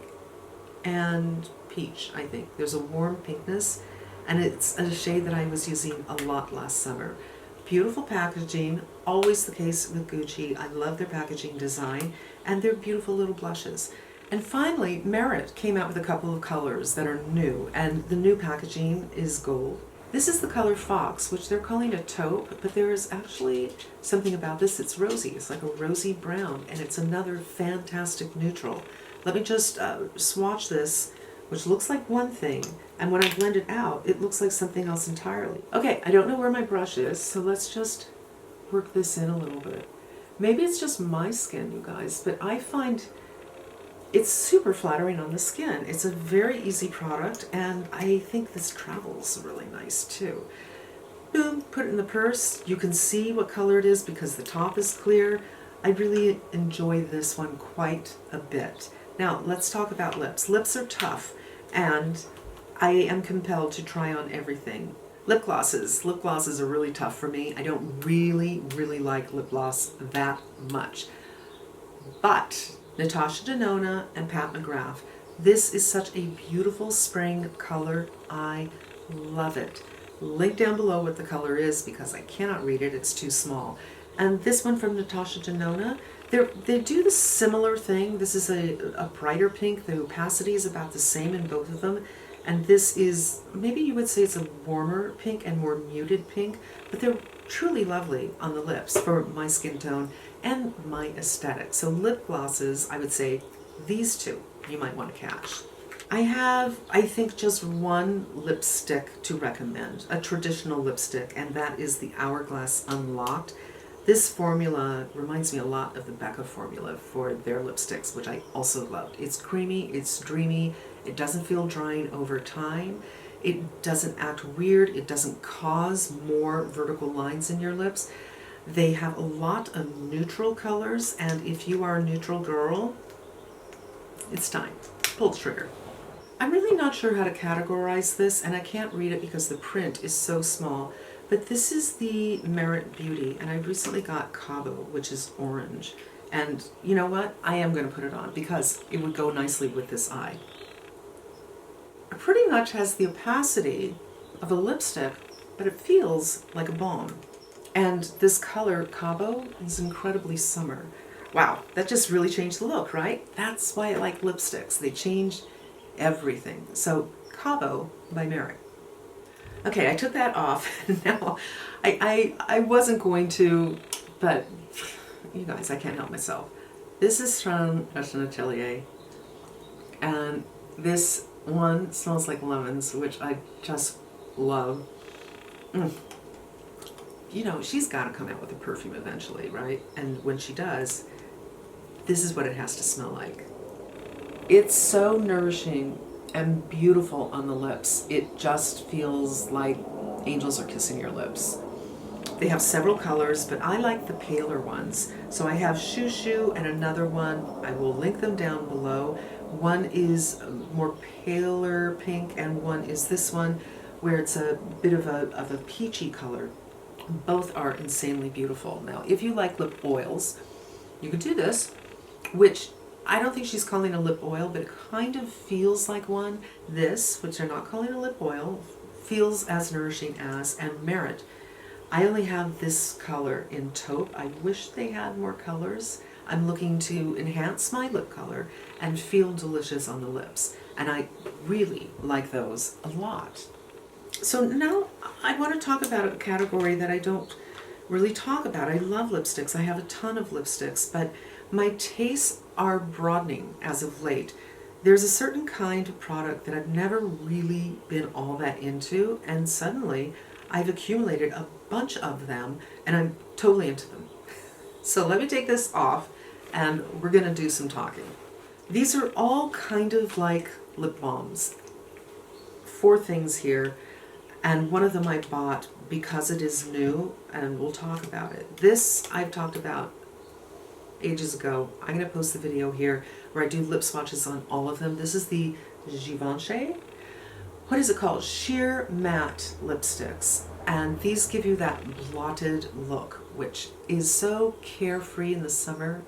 and peach, I think. There's a warm pinkness, and it's a shade that I was using a lot last summer. Beautiful packaging, always the case with Gucci. I love their packaging design, and they're beautiful little blushes. And finally, Merit came out with a couple of colors that are new, and the new packaging is gold. This is the color Fox, which they're calling a taupe, but there is actually something about this that's rosy. It's like a rosy brown, and it's another fantastic neutral. Let me just swatch this, which looks like one thing, and when I blend it out, it looks like something else entirely. Okay, I don't know where my brush is, so let's just work this in a little bit. Maybe it's just my skin, you guys, but I find it's super flattering on the skin. It's a very easy product, and I think this travels really nice too. Boom, put it in the purse. You can see what color it is because the top is clear. I really enjoy this one quite a bit. Now, let's talk about lips. Lips are tough, and I am compelled to try on everything. Lip glosses. Lip glosses are really tough for me. I don't really like lip gloss that much. But Natasha Denona and Pat McGrath. This is such a beautiful spring color. I love it. Link down below what the color is because I cannot read it, it's too small. And this one from Natasha Denona, they do the similar thing. This is a brighter pink. The opacity is about the same in both of them. And this is, maybe you would say it's a warmer pink and more muted pink, but they're truly lovely on the lips for my skin tone and my aesthetic. So lip glosses, I would say these two you might want to catch. I have, I think, just one lipstick to recommend, a traditional lipstick, and that is the Hourglass Unlocked. This formula reminds me a lot of the Becca formula for their lipsticks, which I also loved. It's creamy, it's dreamy, it doesn't feel drying over time, it doesn't act weird, it doesn't cause more vertical lines in your lips. They have a lot of neutral colors, and if you are a neutral girl, it's time. Pull the trigger. I'm really not sure how to categorize this, and I can't read it because the print is so small, but this is the Merit Beauty, and I recently got Cabo, which is orange. And you know what? I am going to put it on because it would go nicely with this eye. It pretty much has the opacity of a lipstick, but it feels like a balm. And this color, Cabo, is incredibly summer. Wow, that just really changed the look, right? That's why I like lipsticks. They change everything. So, Cabo by Merit. Okay, I took that off. Now, I wasn't going to, but you guys, I can't help myself. This is from Russian Atelier, and this one smells like lemons, which I just love. You know, she's got to come out with a perfume eventually, right? And when she does, this is what it has to smell like. It's so nourishing and beautiful on the lips. It just feels like angels are kissing your lips. They have several colors, but I like the paler ones. So I have Shoo Shoo and another one. I will link them down below. One is more paler pink, and one is this one where it's a bit of a peachy color. Both are insanely beautiful. Now, if you like lip oils, you could do this, which I don't think she's calling a lip oil, but it kind of feels like one. This, which they're not calling a lip oil, feels as nourishing as, and Merit. I only have this color in taupe. I wish they had more colors. I'm looking to enhance my lip color and feel delicious on the lips. And I really like those a lot. So now I want to talk about a category that I don't really talk about. I love lipsticks. I have a ton of lipsticks, but my tastes are broadening as of late. There's a certain kind of product that I've never really been all that into, and suddenly I've accumulated a bunch of them, and I'm totally into them. So let me take this off, and we're going to do some talking. These are all kind of like lip balms. 4 things here, and one of them I bought because it is new, and we'll talk about it. This I've talked about ages ago. I'm going to post the video here where I do lip swatches on all of them. This is the Givenchy, what is it called? Sheer matte lipsticks. And these give you that blotted look, which is so carefree in the summer.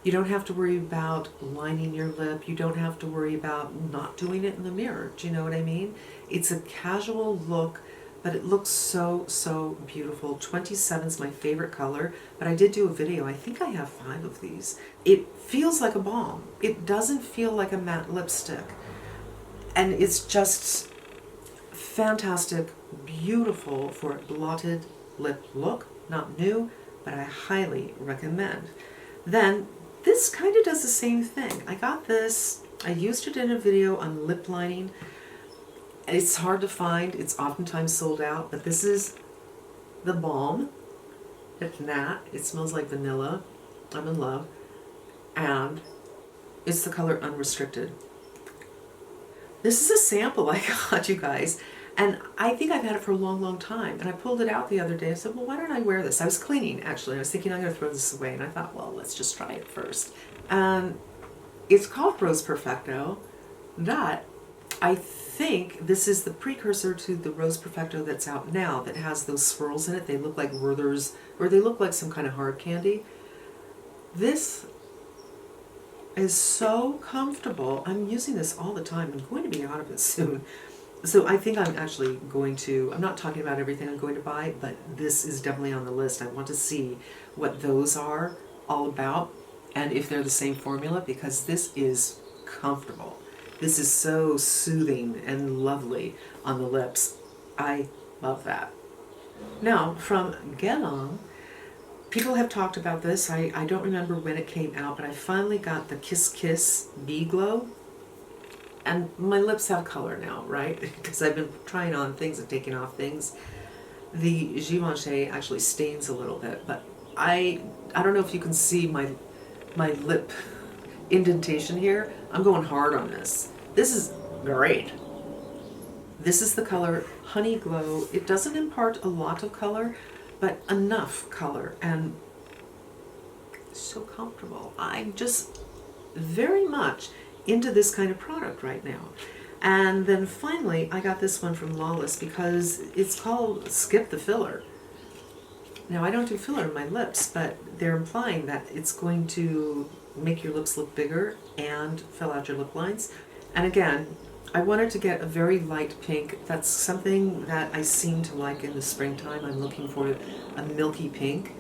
You don't have to worry about lining your lip. You don't have to worry about not doing it in the mirror. Do you know what I mean? It's a casual look, but it looks so, so beautiful. 27 is my favorite color, but I did do a video. I think I have 5 of these. It feels like a balm. It doesn't feel like a matte lipstick. And it's just fantastic, beautiful for a blotted lip look. Not new, but I highly recommend. Then this kind of does the same thing. I got this, I used it in a video on lip lining. It's hard to find, it's oftentimes sold out, but this is the balm. It's matte, it smells like vanilla, I'm in love, and it's the color Unrestricted. This is a sample I got, you guys, and I think I've had it for a long, long time, and I pulled it out the other day. I said, well, why don't I wear this? I was cleaning, actually. I was thinking I'm going to throw this away, and I thought, well, let's just try it first. And it's called Rose Perfecto. That, I think this is the precursor to the Rose Perfecto that's out now that has those swirls in it. They look like Werther's, or they look like some kind of hard candy. This is so comfortable. I'm using this all the time. I'm going to be out of it soon. So I think I'm actually going to, I'm not talking about everything I'm going to buy, but this is definitely on the list. I want to see what those are all about and if they're the same formula, because this is comfortable. This is so soothing and lovely on the lips. I love that. Now, from Guerlain, people have talked about this. I don't remember when it came out, but I finally got the Kiss Kiss Bee Glow. And my lips have color now, right? Because I've been trying on things and taking off things. The Givenchy actually stains a little bit, but I don't know if you can see my lip indentation here. I'm going hard on this. This is great. This is the color Honey Glow. It doesn't impart a lot of color, but enough color, and so comfortable. I'm just very much into this kind of product right now. And then finally I got this one from Lawless because it's called Skip the Filler. Now I don't do filler in my lips, but they're implying that it's going to make your lips look bigger and fill out your lip lines. And again, I wanted to get a very light pink. That's something that I seem to like in the springtime. I'm looking for a milky pink.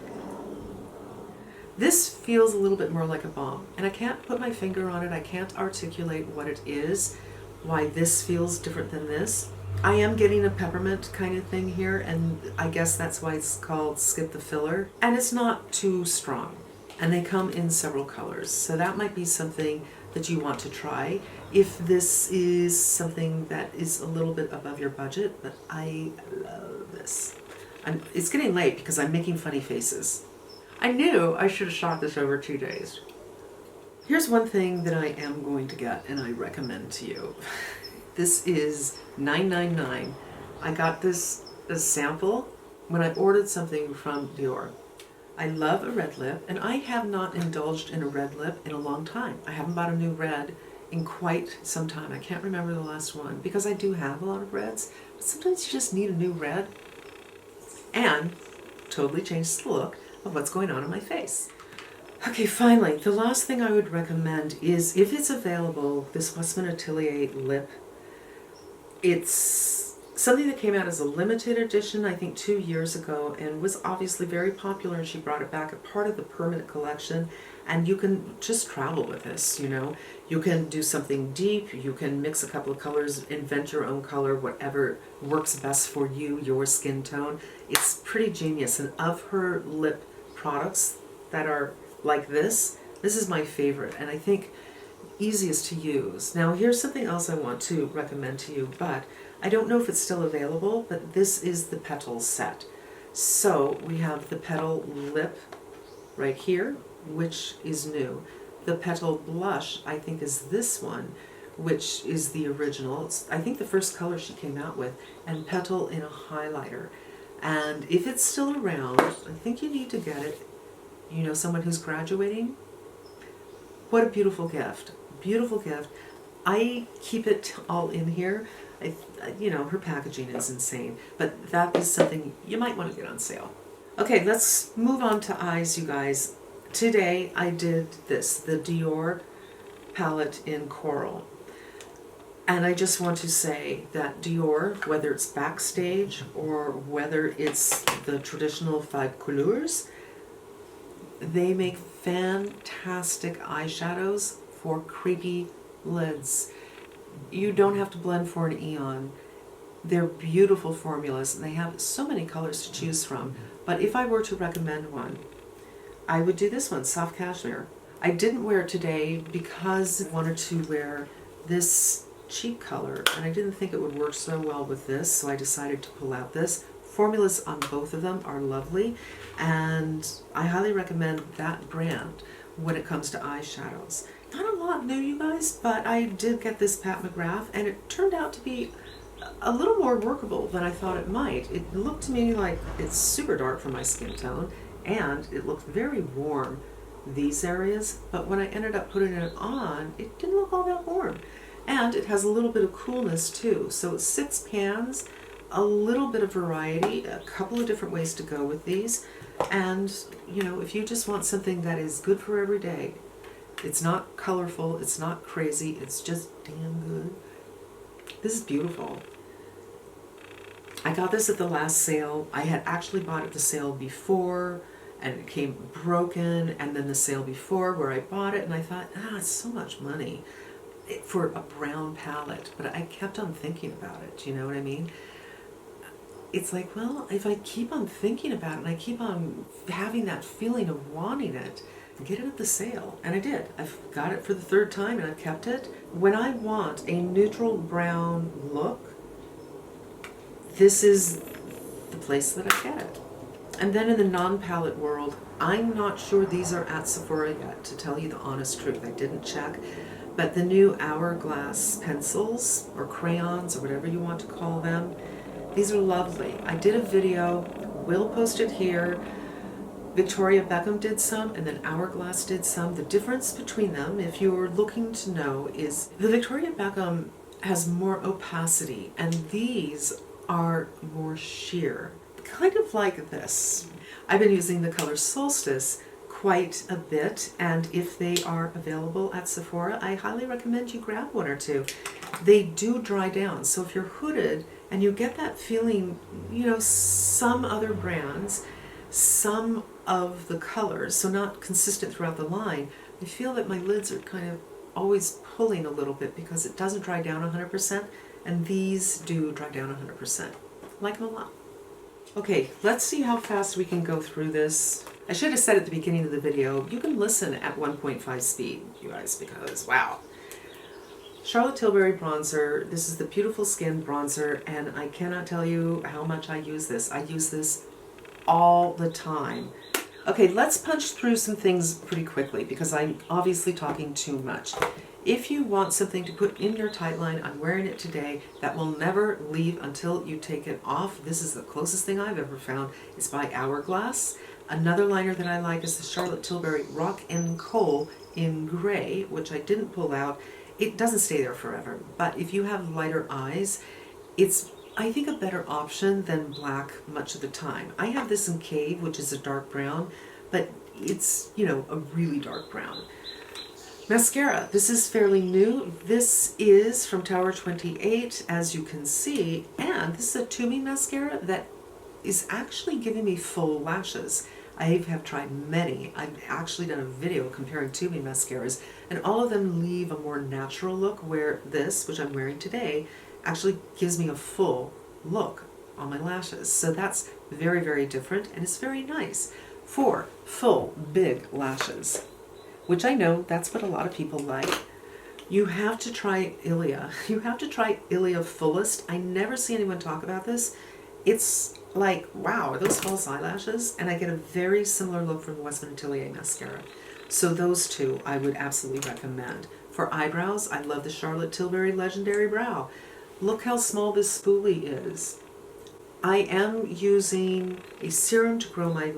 This feels a little bit more like a balm, and I can't put my finger on it. I can't articulate what it is, why this feels different than this. I am getting a peppermint kind of thing here, and I guess that's why it's called Skip the Filler. And it's not too strong, and they come in several colors, so that might be something that you want to try if this is something that is a little bit above your budget. But I love this. It's getting late because I'm making funny faces. I knew I should have shot this over 2 days. Here's one thing that I am going to get and I recommend to you. This is $9.99. I got this as sample when I ordered something from Dior. I love a red lip, and I have not indulged in a red lip in a long time. I haven't bought a new red in quite some time. I can't remember the last one because I do have a lot of reds, but sometimes you just need a new red, and totally changes the look of what's going on in my face. Okay, finally, the last thing I would recommend is, if it's available, this Westman Atelier lip. It's something that came out as a limited edition, I think 2 years ago, and was obviously very popular, and she brought it back, a part of the permanent collection. And you can just travel with this, you know. You can do something deep, you can mix a couple of colors, invent your own color, whatever works best for you, your skin tone. It's pretty genius, and of her lip products that are like this is my favorite, and I think easiest to use. Now here's something else I want to recommend to you, but I don't know if it's still available, but this is the Petal set. So we have the Petal lip right here, which is new. The Petal blush, I think, is this one, which is the original. It's, I think, the first color she came out with, and Petal in a highlighter. And if it's still around, I think you need to get it. You know, someone who's graduating. What a beautiful gift. Beautiful gift. I keep it all in here. You know, her packaging is insane, but that is something you might want to get on sale. Okay, let's move on to eyes, you guys. Today I did this, the Dior palette in Coral. And I just want to say that Dior, whether it's backstage or whether it's the traditional 5 couleurs, they make fantastic eyeshadows for creepy lids. You don't have to blend for an eon. They're beautiful formulas and they have so many colors to choose from. But if I were to recommend one, I would do this one, Soft Cashmere. I didn't wear it today because I wanted to wear this cheap color and I didn't think it would work so well with this, so I decided to pull out this. Formulas on both of them are lovely and I highly recommend that brand when it comes to eyeshadows. Not a lot new, you guys, but I did get this Pat McGrath and it turned out to be a little more workable than I thought it might. It looked to me like it's super dark for my skin tone and it looked very warm, these areas, but when I ended up putting it on, it didn't look all that warm. And it has a little bit of coolness too. So 6 pans, a little bit of variety, a couple of different ways to go with these. And, you know, if you just want something that is good for every day, it's not colorful, it's not crazy, it's just damn good. This is beautiful. I got this at the last sale. I had actually bought it at the sale before, and it came broken, and then the sale before where I bought it, and I thought, it's so much money for a brown palette. But I kept on thinking about it, you know what I mean? It's like, well, if I keep on thinking about it, and I keep on having that feeling of wanting it, get it at the sale. And I did. I've got it for the 3rd time, and I've kept it. When I want a neutral brown look, this is the place that I get it. And then in the non-palette world, I'm not sure these are at Sephora yet, to tell you the honest truth. I didn't check. But the new Hourglass pencils, or crayons, or whatever you want to call them, these are lovely. I did a video, will post it here. Victoria Beckham did some, and then Hourglass did some. The difference between them, if you're looking to know, is the Victoria Beckham has more opacity, and these are more sheer. Kind of like this. I've been using the color Solstice quite a bit, and if they are available at Sephora, I highly recommend you grab 1 or 2. They do dry down, so if you're hooded and you get that feeling, you know, some other brands, some of the colors, so not consistent throughout the line, I feel that my lids are kind of always pulling a little bit because it doesn't dry down 100%, and these do dry down 100%. Like them a lot. Okay, let's see how fast we can go through this. I should have said at the beginning of the video, you can listen at 1.5 speed, you guys, because wow. Charlotte Tilbury bronzer. This is the Beautiful Skin bronzer, and I cannot tell you how much I use this. I use this all the time. Okay, let's punch through some things pretty quickly because I'm obviously talking too much. If you want something to put in your tight line, I'm wearing it today, that will never leave until you take it off. This is the closest thing I've ever found. It's by Hourglass. Another liner that I like is the Charlotte Tilbury Rock and Coal in gray, which I didn't pull out. It doesn't stay there forever, but if you have lighter eyes, it's, I think, a better option than black much of the time. I have this in Cave, which is a dark brown, but it's, you know, a really dark brown. Mascara. This is fairly new. This is from Tower 28, as you can see, and this is a Toomey mascara that is actually giving me full lashes. I have tried many. I've actually done a video comparing Toomey mascaras, and all of them leave a more natural look, where this, which I'm wearing today, actually gives me a full look on my lashes. So that's very, very different, and it's very nice for full, big lashes, which I know that's what a lot of people like. You have to try Ilia. You have to try Ilia Fullest. I never see anyone talk about this. It's like, wow, are those false eyelashes? And I get a very similar look from the Westman Atelier mascara. So those two I would absolutely recommend. For eyebrows, I love the Charlotte Tilbury Legendary Brow. Look how small this spoolie is. I am using a serum to grow my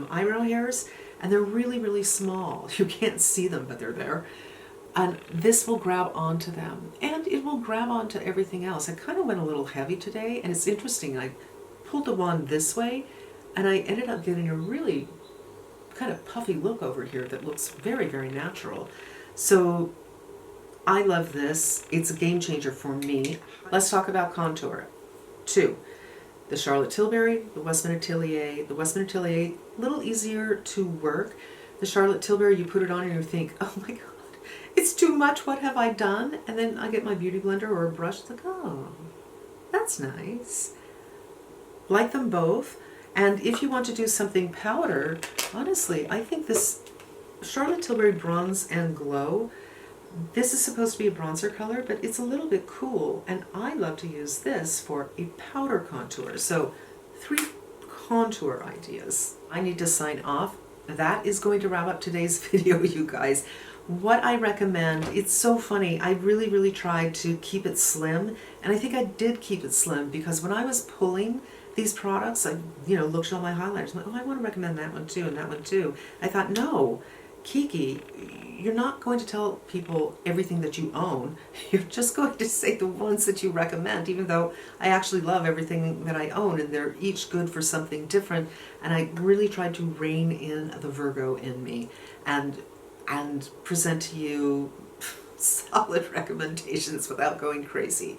eyebrow hairs, and they're really, really small. You can't see them, but they're there. And this will grab onto them, and it will grab onto everything else. I kind of went a little heavy today, and it's interesting. I pulled the wand this way, and I ended up getting a really kind of puffy look over here that looks very, very natural. So I love this. It's a game changer for me. Let's talk about contour. 2. The Charlotte Tilbury, the Westman Atelier. The Westman Atelier, a little easier to work. The Charlotte Tilbury, you put it on and you think, oh my God, it's too much, what have I done? And then I get my beauty blender or a brush, like, oh, that's nice. Like them both. And if you want to do something powder, honestly, I think this Charlotte Tilbury Bronze and Glow, this is supposed to be a bronzer color, but it's a little bit cool, and I love to use this for a powder contour. So 3 contour ideas. I need to sign off. That is going to wrap up today's video, you guys. What I recommend, it's so funny, I really, really tried to keep it slim, and I think I did keep it slim because when I was pulling these products, I looked at all my highlighters, I'm like, oh, I want to recommend that one too and that one too. I thought, no, Kiki, you're not going to tell people everything that you own. You're just going to say the ones that you recommend, even though I actually love everything that I own, and they're each good for something different. And I really tried to rein in the Virgo in me and present to you solid recommendations without going crazy.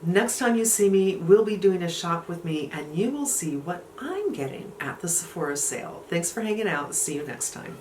Next time you see me, we'll be doing a shop with me, and you will see what I'm getting at the Sephora sale. Thanks for hanging out. See you next time.